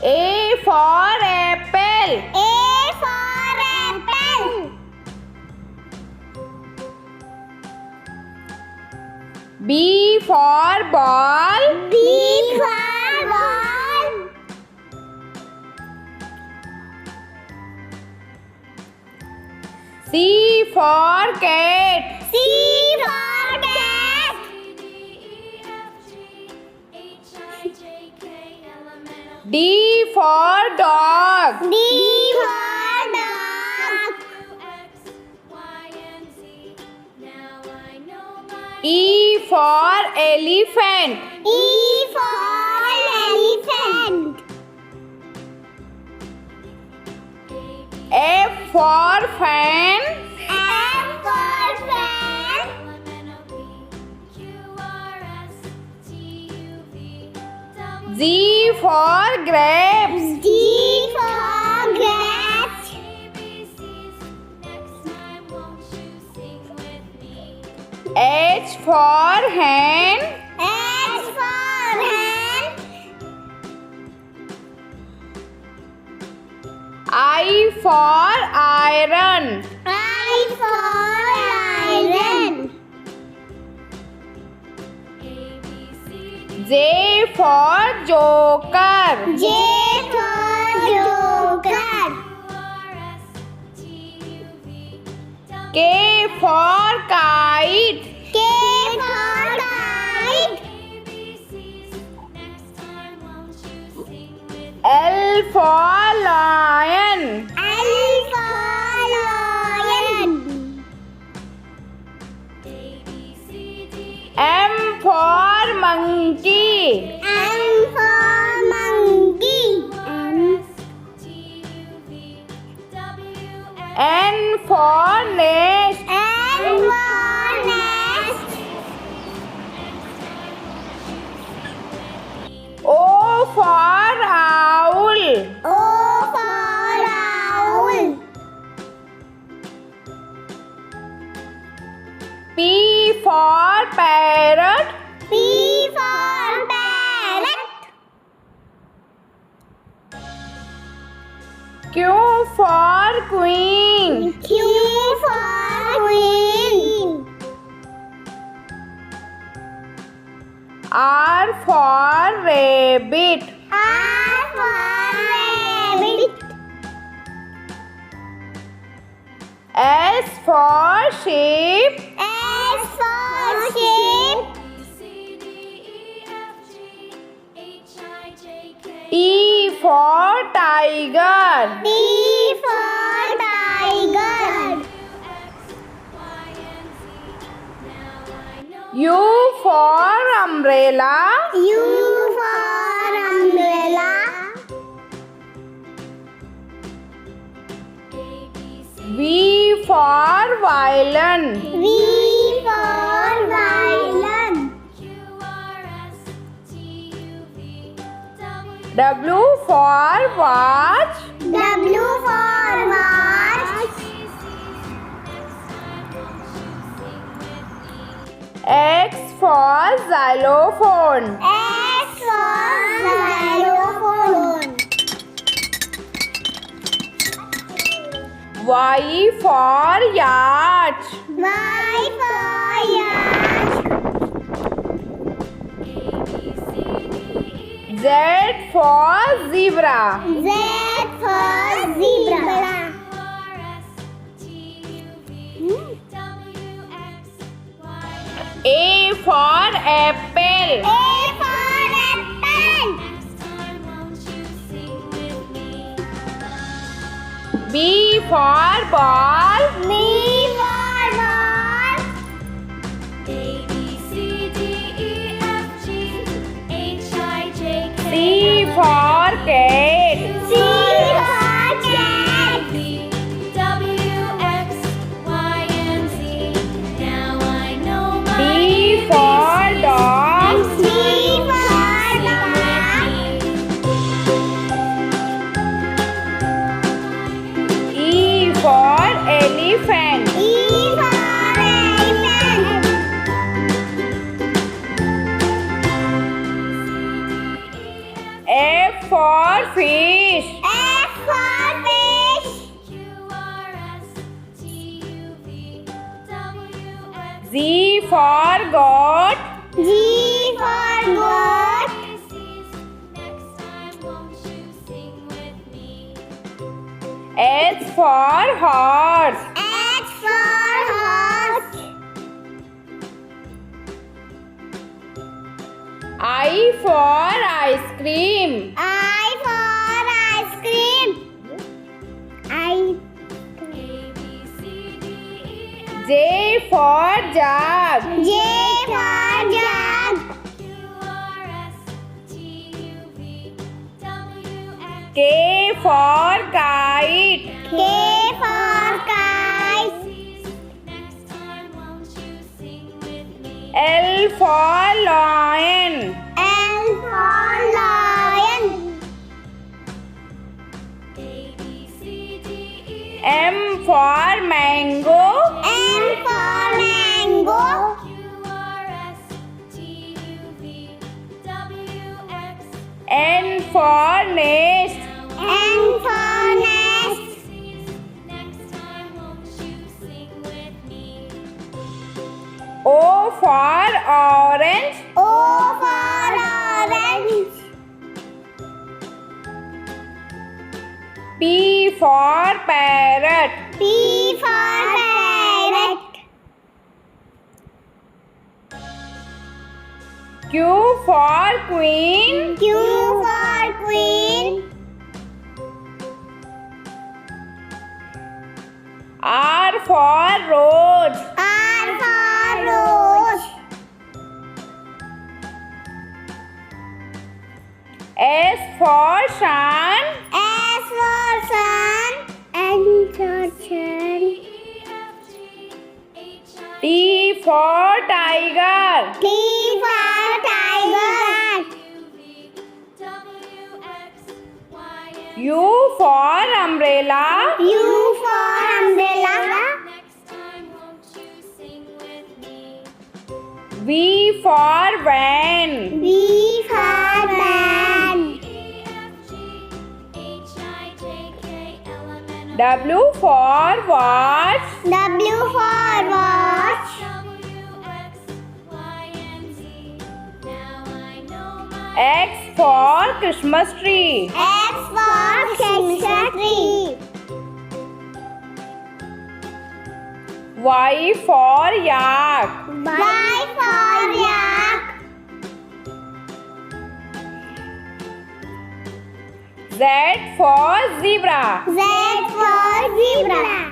A for apple. A for apple. B for ball. B for ball. C for cat. C for cat. D for dog. D for dog. E for elephant. E for elephant. F for fan. F for fan. G for grapes. G for grapes. H for hen. H for hen. I for iron. I for iron. J for joker. J for joker. K for kite. K for kite. L for lion. L for lion. M for monkey. M for monkey. N for nest. N for nest. O for owl. O for owl. P for parrot. P for parrot. Q for queen. Q for queen. R for rabbit. R for rabbit. S for sheep. S for sheep. T for tiger. T for tiger. U for umbrella. U for umbrella. V for violin. V for violin. W for watch. W for watch. X for xylophone. X for xylophone. Y for yacht. Y for yacht. Z for zebra. Z for zebra. A for apple. A for apple. B for ball. B for ball. C for cat. C for cat. D for dog. D for dog. E for elephant. for fish. F for fish. G for goat. G for goat. H for horse. H for horse. I for ice cream. I for ice cream. I. J for jug. J for jug. K for kite. K for kite. L for lion. L for lion. M for mango. M for mango. N for nest. N for nest. O for orange. O for orange. P for parrot. P for parrot. Q for queen. Q for queen. R for rose. R for rose. S for sun. S for sun. N for sun. T for tiger. T for tiger. U for umbrella. U for umbrella. V for van. V for van. W for watch. W for watch. X for Christmas tree. X for Christmas tree. Y for yak. Y for yak. Z for zebra. Z for zebra.